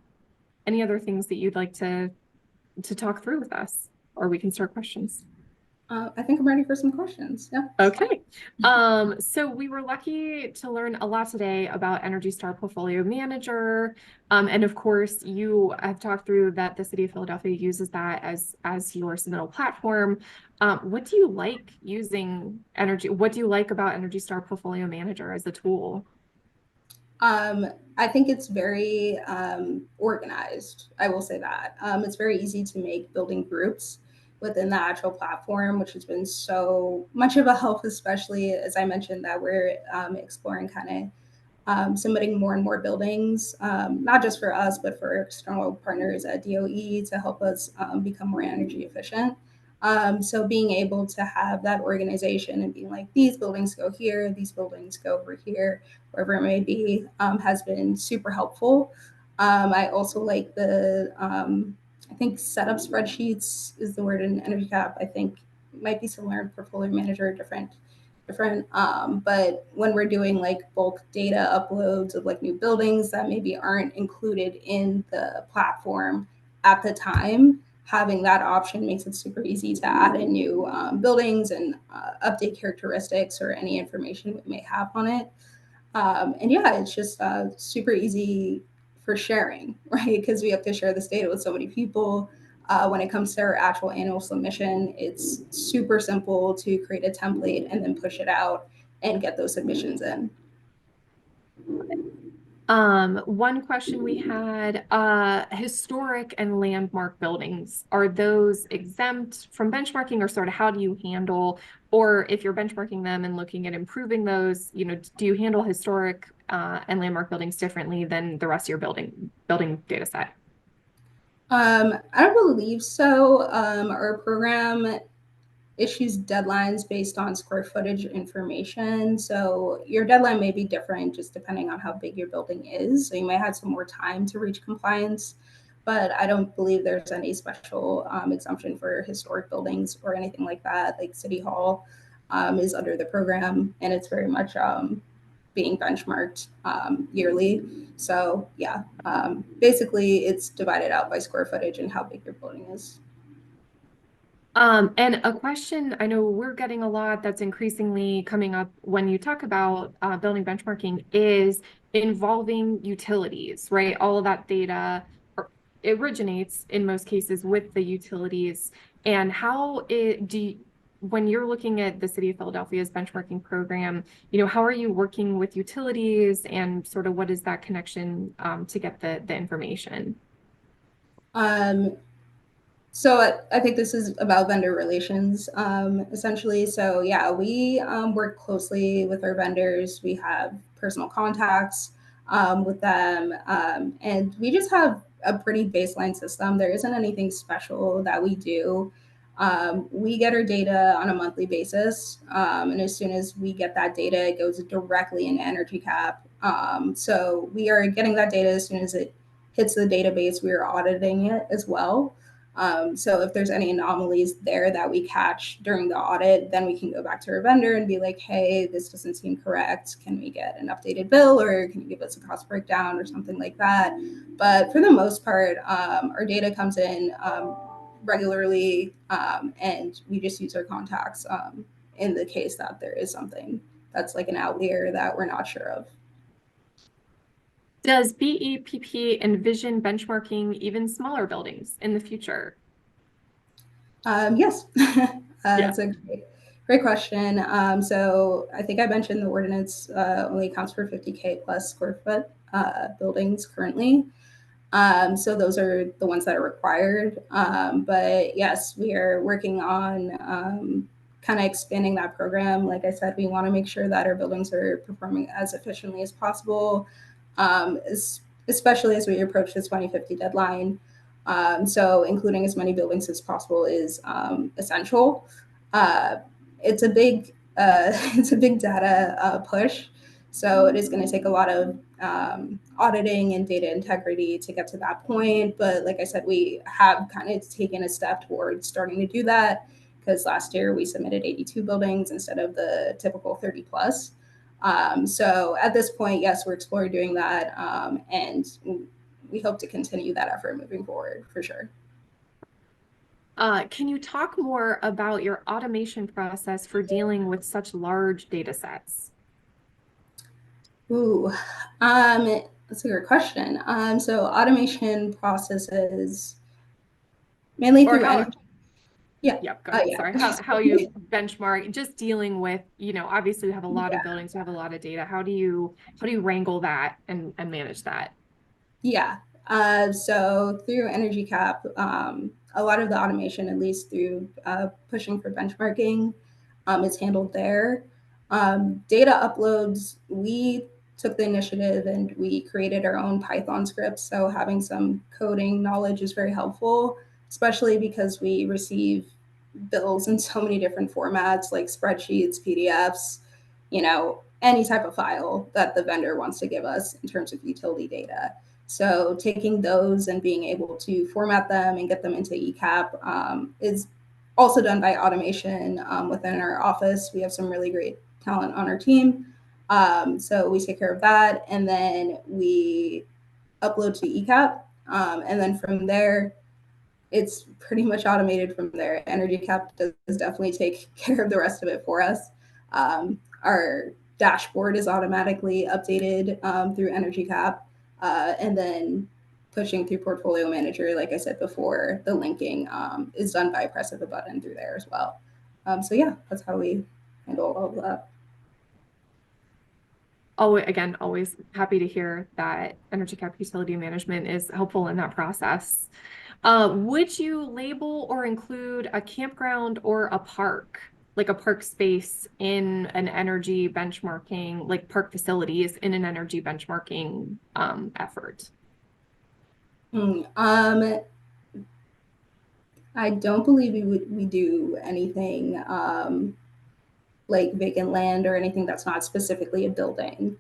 things that you'd like to talk through with us, or we can start questions? I think I'm ready for some questions. Yeah. Okay. So we were lucky to learn a lot today about Energy Star Portfolio Manager. And of course, you have talked through that the City of Philadelphia uses that as your submittal platform. What do you like what do you like about Energy Star Portfolio Manager as a tool? I think it's very organized. I will say that. It's very easy to make building groups within the actual platform, which has been so much of a help, especially as I mentioned that we're exploring kind of submitting more and more buildings, not just for us, but for external partners at DOE to help us become more energy efficient. So being able to have that organization and being like, these buildings go here, these buildings go over here, wherever it may be, has been super helpful. I also like I think setup spreadsheets is the word in Energy Cap. I think it might be similar in Portfolio Manager, different. But when we're doing like bulk data uploads of like new buildings that maybe aren't included in the platform at the time, having that option makes it super easy to add in new buildings and update characteristics or any information we may have on it. And yeah, it's just super easy for sharing, right? Because we have to share this data with so many people. When it comes to our actual annual submission, it's super simple to create a template and then push it out and get those submissions in. One question we had, historic and landmark buildings, are those exempt from benchmarking, or sort of how do you handle, or if you're benchmarking them and looking at improving those, do you handle historic and landmark buildings differently than the rest of your building data set? I don't believe so. Our program issues deadlines based on square footage information. So your deadline may be different just depending on how big your building is. So you might have some more time to reach compliance, but I don't believe there's any special exemption for historic buildings or anything like that. Like City Hall is under the program, and it's very much being benchmarked yearly. So yeah, basically it's divided out by square footage and how big your building is. And a question I know we're getting a lot that's increasingly coming up when you talk about building benchmarking is involving utilities, right? All of that data originates in most cases with the utilities. And when you're looking at the City of Philadelphia's benchmarking program, how are you working with utilities, and sort of what is that connection to get the information? Um, So I think this is about vendor relations, essentially. So yeah, we work closely with our vendors. We have personal contacts with them, and we just have a pretty baseline system. There isn't anything special that we do. We get our data on a monthly basis, and as soon as we get that data, it goes directly into Energy Cap. So we are getting that data as soon as it hits the database. We are auditing it as well. So if there's any anomalies there that we catch during the audit, then we can go back to our vendor and be like, hey, this doesn't seem correct. Can we get an updated bill, or can you give us a cost breakdown or something like that? But for the most part, our data comes in regularly, and we just use our contacts in the case that there is something that's like an outlier that we're not sure of. Does BEPP envision benchmarking even smaller buildings in the future? Yes, Yeah. it's a great question. So I think I mentioned the ordinance only accounts for 50K plus square foot buildings currently. So those are the ones that are required. But yes, we are working on kind of expanding that program. Like I said, we want to make sure that our buildings are performing as efficiently as possible. especially as we approach the 2050 deadline. So including as many buildings as possible is essential. Uh, it's a big it's a big data push, so it is going to take a lot of auditing and data integrity to get to that point. But like I said, we have kind of taken a step towards starting to do that because last year we submitted 82 buildings instead of the typical 30 plus. So at this point, yes, we're exploring doing that, and we hope to continue that effort moving forward for sure. Can you talk more about your automation process for dealing with such large data sets? Ooh, that's a great question. So automation processes mainly Or through how, energy. Yeah. yep, go ahead. Yeah. Sorry. How you benchmark, just dealing with, obviously we have a lot of Yeah. buildings, we have a lot of data. How do you wrangle that and manage that? Yeah. So through Energy Cap, a lot of the automation, at least through pushing for benchmarking, is handled there. Data uploads, we took the initiative and we created our own Python scripts. So having some coding knowledge is very helpful, especially because we receive bills in so many different formats like spreadsheets, PDFs, any type of file that the vendor wants to give us in terms of utility data. So taking those and being able to format them and get them into ECAP is also done by automation within our office. We have some really great talent on our team. So we take care of that, and then we upload to ECAP. And then from there, it's pretty much automated from there. Energy Cap does definitely take care of the rest of it for us. Our dashboard is automatically updated through Energy Cap, and then pushing through Portfolio Manager, like I said before, the linking is done by a press of a button through there as well. So yeah, that's how we handle all of that. Oh, again, always happy to hear that Energy Cap Utility Management is helpful in that process. Would you label or include a campground or a park, like a park space in an energy benchmarking, like park facilities in an energy benchmarking effort? I don't believe we do anything like vacant land or anything that's not specifically a building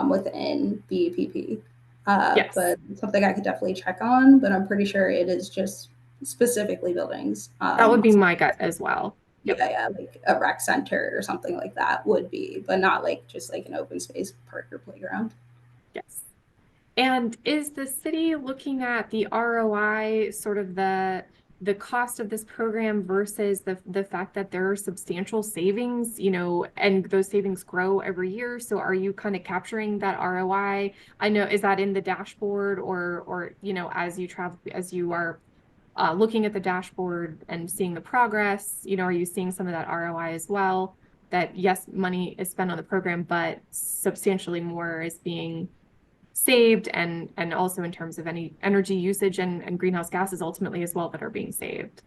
within BEPP. Yes, But something I could definitely check on, but I'm pretty sure it is just specifically buildings. that would be my gut as well. Yep. Yeah, yeah, like a rec center or something like that would be, but not like just like an open space park or playground. Yes. And is the city looking at the ROI, sort of the cost of this program versus the fact that there are substantial savings, and those savings grow every year? So are you kind of capturing that ROI? I know, is that in the dashboard or as you travel, as you are looking at the dashboard and seeing the progress, are you seeing some of that ROI as well? That yes, money is spent on the program, but substantially more is being saved, and also in terms of any energy usage and greenhouse gases ultimately as well that are being saved.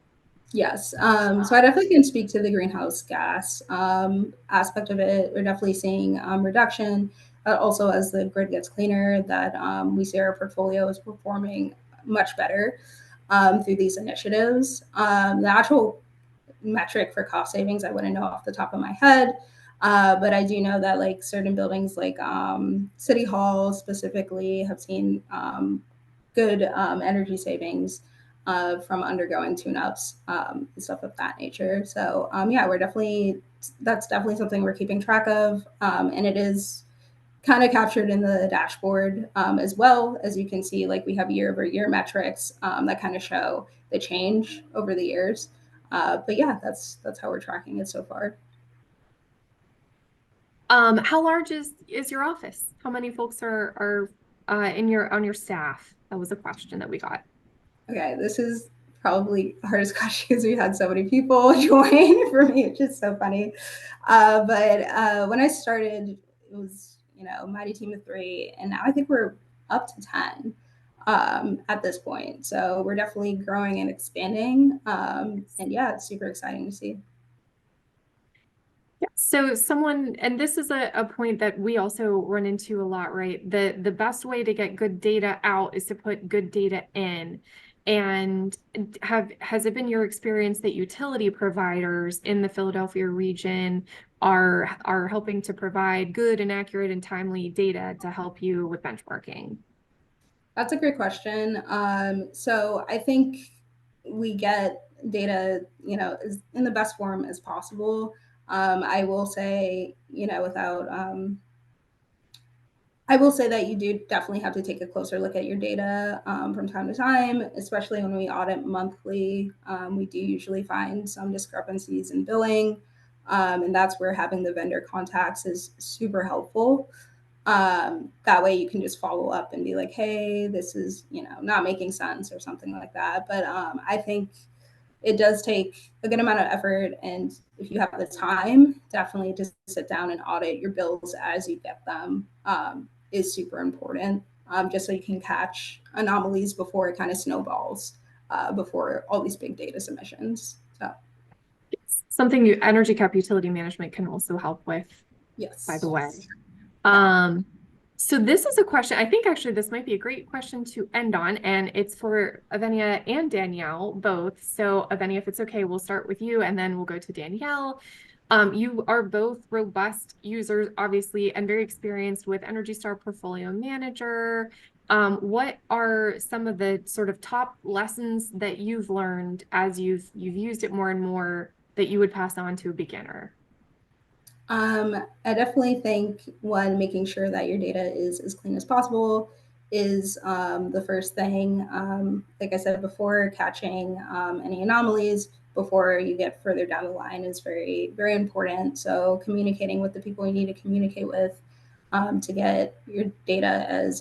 Yes. So I definitely can speak to the greenhouse gas aspect of it. We're definitely seeing reduction. Also, as the grid gets cleaner, that we see our portfolio is performing much better through these initiatives. The actual metric for cost savings, I wouldn't know off the top of my head. But I do know that like certain buildings like City Hall specifically have seen good energy savings from undergoing tune-ups and stuff of that nature. So yeah, that's definitely something we're keeping track of, and it is kind of captured in the dashboard as well. As you can see, like we have year-over-year metrics that kind of show the change over the years. But yeah, that's how we're tracking it so far. How large is your office? How many folks are in your on your staff? That was a question that we got. Okay, this is probably the hardest question because we had so many people join for me, which is so funny. But when I started, it was mighty team of three, and now I think we're up to 10 at this point. So we're definitely growing and expanding, and yeah, it's super exciting to see. Yeah, so someone, and this is a point that we also run into a lot, right? The best way to get good data out is to put good data in. And has it been your experience that utility providers in the Philadelphia region are helping to provide good and accurate and timely data to help you with benchmarking? That's a great question. So I think we get data, in the best form as possible. I will say, I will say that you do definitely have to take a closer look at your data from time to time, especially when we audit monthly. We do usually find some discrepancies in billing, and that's where having the vendor contacts is super helpful. That way you can just follow up and be like, hey, this is, not making sense or something like that. But I think it does take a good amount of effort. And if you have the time, definitely just sit down and audit your bills as you get them is super important, just so you can catch anomalies before it kind of snowballs, before all these big data submissions. So, Something energy cap utility management can also help with, by the yes. way. Yeah. So this is a question, I think actually this might be a great question to end on, and it's for Avenia and Danielle both. So Avenia, if it's okay, we'll start with you and then we'll go to Danielle. You are both robust users, obviously, and very experienced with Energy Star Portfolio Manager. What are some of the sort of top lessons that you've learned as you've used it more and more that you would pass on to a beginner? I definitely think one, making sure that your data is as clean as possible is the first thing. Like I said before, catching any anomalies before you get further down the line is very, very important. So, communicating with the people you need to communicate with to get your data as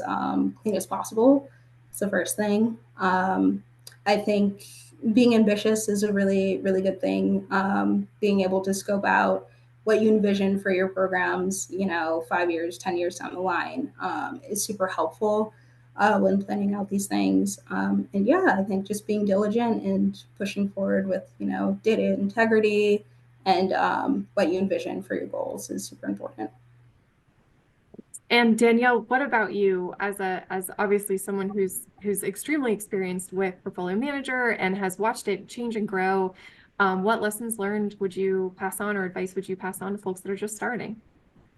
clean as possible is the first thing. I think being ambitious is a really, really good thing. Being able to scope out what you envision for your programs, 5 years, 10 years down the line is super helpful when planning out these things. And yeah, I think just being diligent and pushing forward with, data integrity and what you envision for your goals is super important. And Danielle, what about you as obviously someone who's extremely experienced with Portfolio Manager and has watched it change and grow? What lessons learned would you pass on or advice would you pass on to folks that are just starting?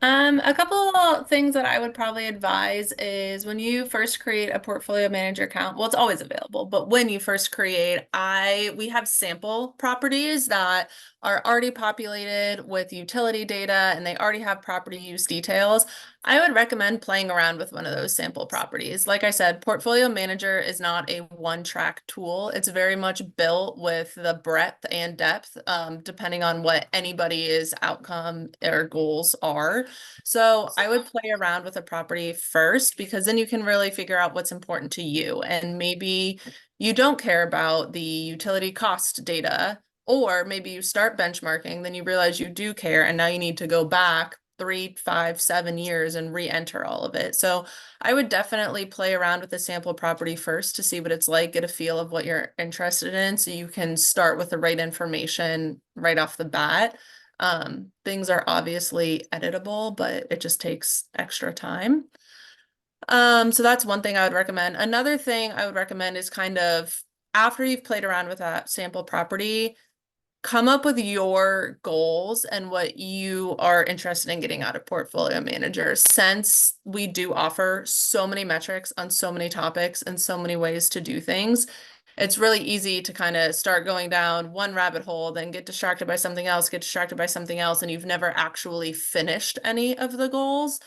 A couple of things that I would probably advise is when you first create a portfolio manager account, well, it's always available, but when you first create, we have sample properties that are already populated with utility data and they already have property use details. I would recommend playing around with one of those sample properties. Like I said, Portfolio Manager is not a one-track tool. It's very much built with the breadth and depth, depending on what anybody's outcome or goals are. So I would play around with a property first because then you can really figure out what's important to you. And maybe you don't care about the utility cost data, or maybe you start benchmarking, then you realize you do care, and now you need to go back 3, 5, 7 years and re-enter all of it. So I would definitely play around with the sample property first to see what it's like, get a feel of what you're interested in, so you can start with the right information right off the bat. Things are obviously editable, but it just takes extra time. So that's one thing I would recommend. Another thing I would recommend is kind of after you've played around with that sample property, come up with your goals and what you are interested in getting out of Portfolio Manager. Since we do offer so many metrics on so many topics and so many ways to do things, it's really easy to kind of start going down one rabbit hole, then get distracted by something else, get distracted by something else, and you've never actually finished any of the goals.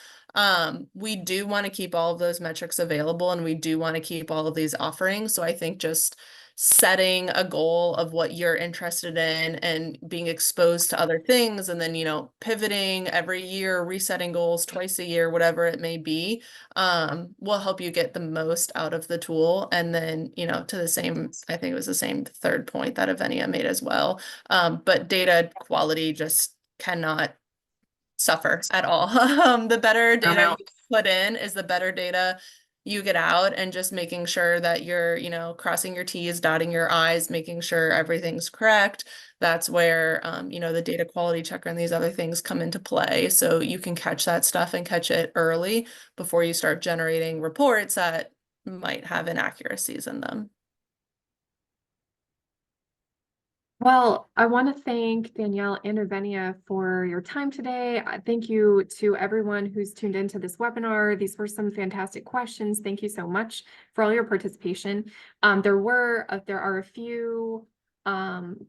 We do want to keep all of those metrics available and we do want to keep all of these offerings. So I think just setting a goal of what you're interested in and being exposed to other things and then, pivoting every year, resetting goals twice a year, whatever it may be, will help you get the most out of the tool. And then, to the same, I think it was the same third point that Avenia made as well. But data quality just cannot suffer at all. The better data you put in is the better data you get out and just making sure that you're, you know, crossing your T's, dotting your I's, making sure everything's correct. That's where, you know, the data quality checker and these other things come into play. So you can catch that stuff and catch it early before you start generating reports that might have inaccuracies in them. Well, I want to thank Danielle and Ravenia for your time today. Thank you to everyone who's tuned into this webinar. These were some fantastic questions. Thank you so much for all your participation. There are a few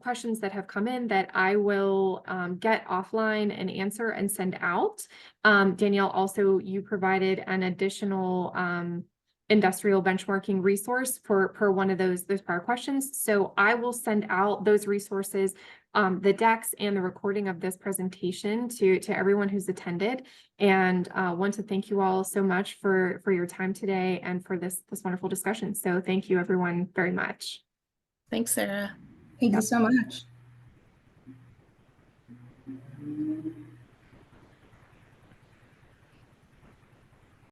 questions that have come in that I will get offline and answer and send out. Danielle, also, you provided an additional industrial benchmarking resource per one of those prior questions. So I will send out those resources, the decks and the recording of this presentation to everyone who's attended. And want to thank you all so much for your time today and for this wonderful discussion. So thank you everyone very much. Thanks, Sarah. Thank you Yep. so much.